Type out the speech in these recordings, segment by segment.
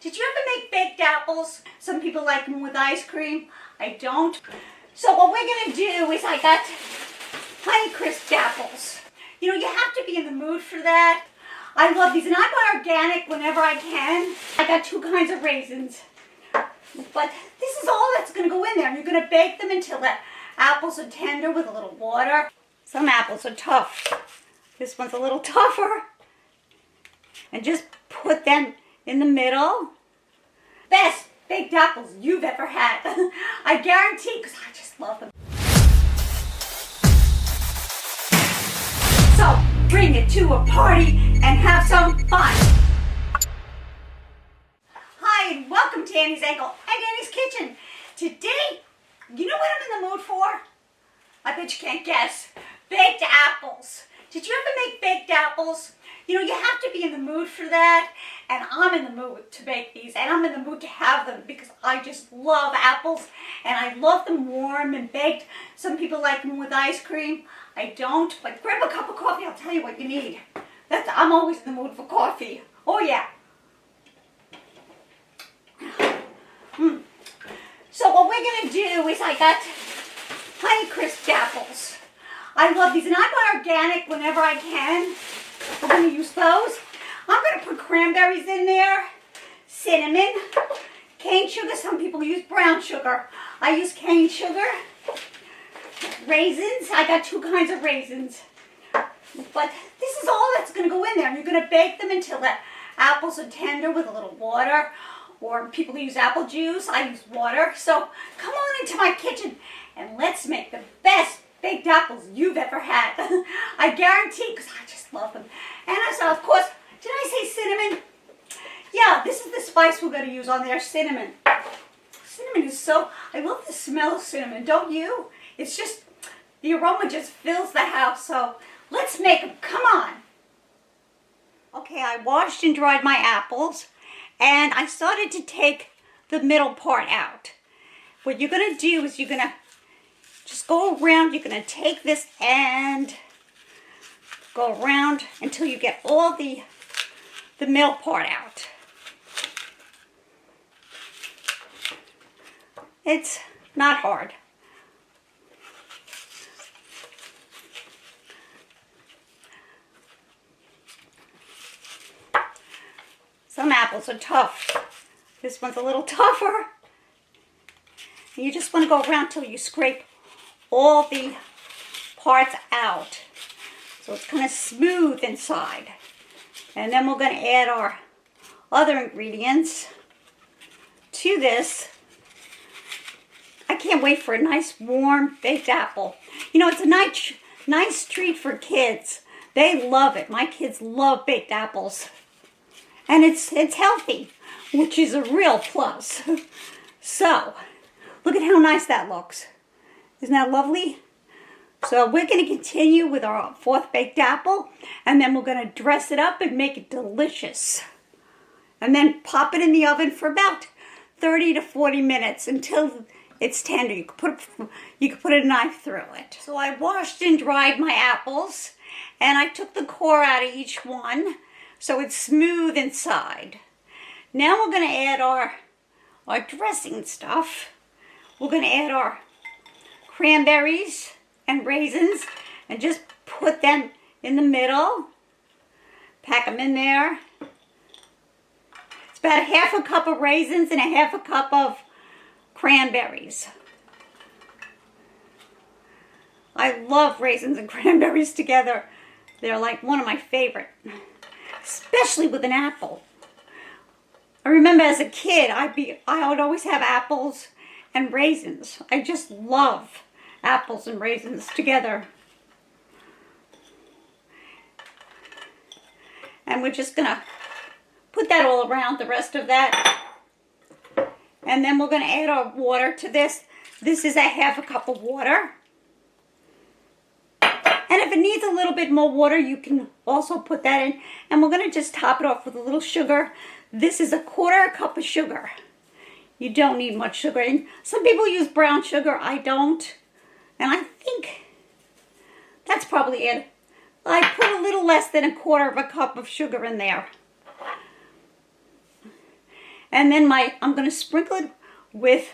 Did you ever make baked apples? Some people like them with ice cream. I don't. So what we're going to do is I got Honeycrisp apples. You know, you have to be in the mood for that. I love these, and I buy organic whenever I can. I got two kinds of raisins. But this is all that's going to go in there. You're going to bake them until the apples are tender with a little water. Some apples are tough. This one's a little tougher. And just put them in the middle. Best baked apples you've ever had. I guarantee, because I just love them. So bring it to a party and have some fun. Hi, and welcome to Annie's Angle and Annie's Kitchen. Today, you know what I'm in the mood for? I bet you can't guess. Baked apples. Did you ever make baked apples? You know, you have to be in the mood for that, and I'm in the mood to bake these, and I'm in the mood to have them because I just love apples, and I love them warm and baked. Some people like them with ice cream. I don't, but grab a cup of coffee. I'll tell you what you need. I'm always in the mood for coffee. Oh, yeah. So what we're going to do is I got Honeycrisp apples. I love these, and I buy organic whenever I can. I'm going to use those. I'm going to put cranberries in there, cinnamon, cane sugar. Some people use brown sugar. I use cane sugar. Raisins. I got two kinds of raisins. But this is all that's going to go in there. You're going to bake them until the apples are tender with a little water. Or people use apple juice. I use water. So come on into my kitchen and let's make the best baked apples you've ever had. I guarantee, because I just love them. And also, of course, did I say cinnamon? Yeah, this is the spice we're going to use on there, cinnamon. Cinnamon is so, I love the smell of cinnamon, don't you? It's just, the aroma just fills the house, so let's make them, come on. Okay, I washed and dried my apples, and I started to take the middle part out. What you're going to do is you're going to just go around. You're going to take this and go around until you get all the middle part out. It's not hard. Some apples are tough. This one's a little tougher. And you just want to go around till you scrape all the parts out. So it's kind of smooth inside. And then we're going to add our other ingredients to this. I can't wait for a nice warm baked apple. You know, it's a nice treat for kids. They love it. My kids love baked apples. And it's healthy, which is a real plus. So, look at how nice that looks. Isn't that lovely? So we're going to continue with our fourth baked apple, and then we're going to dress it up and make it delicious. And then pop it in the oven for about 30 to 40 minutes until it's tender. You can put a knife through it. So I washed and dried my apples, and I took the core out of each one so it's smooth inside. Now we're going to add our dressing stuff. We're going to add our cranberries and raisins and just put them in the middle. Pack them in there. It's about a half a cup of raisins and a half a cup of cranberries. I love raisins and cranberries together. They're like one of my favorite, especially with an apple. I remember as a kid, I would always have apples and raisins. I just love apples and raisins together. And we're just going to put that all around the rest of that. And then we're going to add our water to this. This is a half a cup of water. And if it needs a little bit more water, you can also put that in. And we're going to just top it off with a little sugar. This is a quarter cup of sugar. You don't need much sugar. And some people use brown sugar. I don't. And I think that's probably it. I put a little less than a quarter of a cup of sugar in there. And then I'm going to sprinkle it with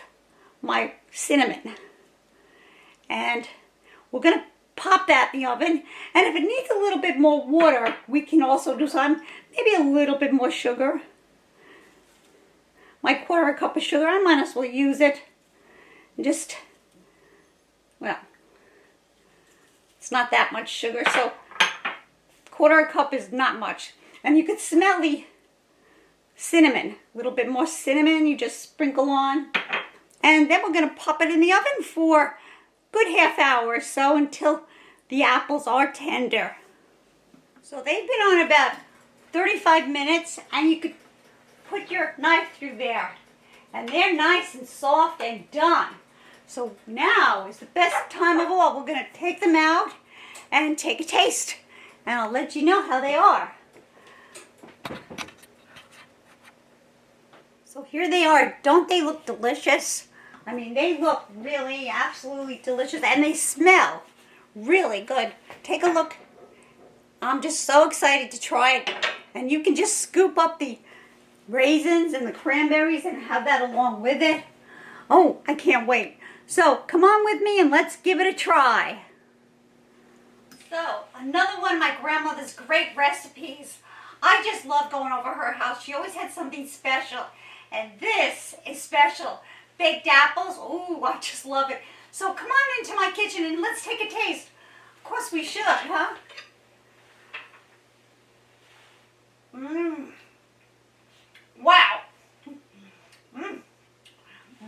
my cinnamon. And we're going to pop that in the oven. And if it needs a little bit more water, we can also do some, maybe a little bit more sugar. My 1/4 cup of sugar, I might as well use it. Just, well, it's not that much sugar, so 1/4 cup is not much. And you could smell the cinnamon, a little bit more cinnamon you just sprinkle on. And then we're going to pop it in the oven for a good ½ hour or so until the apples are tender. So they've been on about 35 minutes, and you could put your knife through there. And they're nice and soft and done. So now is the best time of all. We're going to take them out and take a taste. And I'll let you know how they are. So here they are. Don't they look delicious? I mean, they look really absolutely delicious, and they smell really good. Take a look. I'm just so excited to try it. And you can just scoop up the raisins and the cranberries and have that along with it. Oh, I can't wait. So come on with me and let's give it a try. So another one of my grandmother's great recipes. I just love going over her house. She always had something special. And this is special. Baked apples. Ooh, I just love it. So come on into my kitchen and let's take a taste. Of course we should, huh? Wow.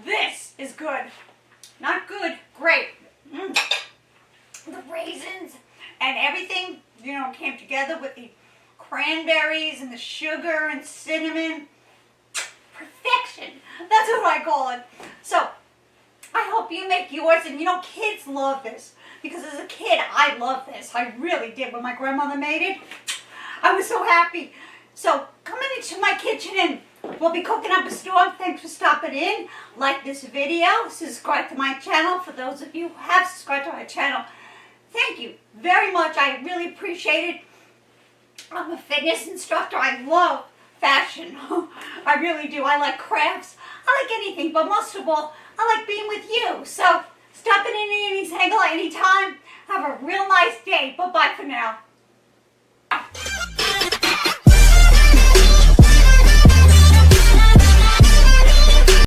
This is good. Not good, great. The raisins and everything, you know, came together with the cranberries and the sugar and cinnamon. Perfection. That's what I call it. So, I hope you make yours. And you know, kids love this. Because as a kid, I loved this. I really did. When my grandmother made it, I was so happy. So, come into my kitchen and we'll be cooking up a storm. Thanks for stopping in. Like this video. Subscribe to my channel. For those of you who have subscribed to my channel, thank you very much. I really appreciate it. I'm a fitness instructor. I love fashion. I really do. I like crafts. I like anything. But most of all, I like being with you. So, stop in Annie's Hagel anytime. Have a real nice day. Bye-bye for now.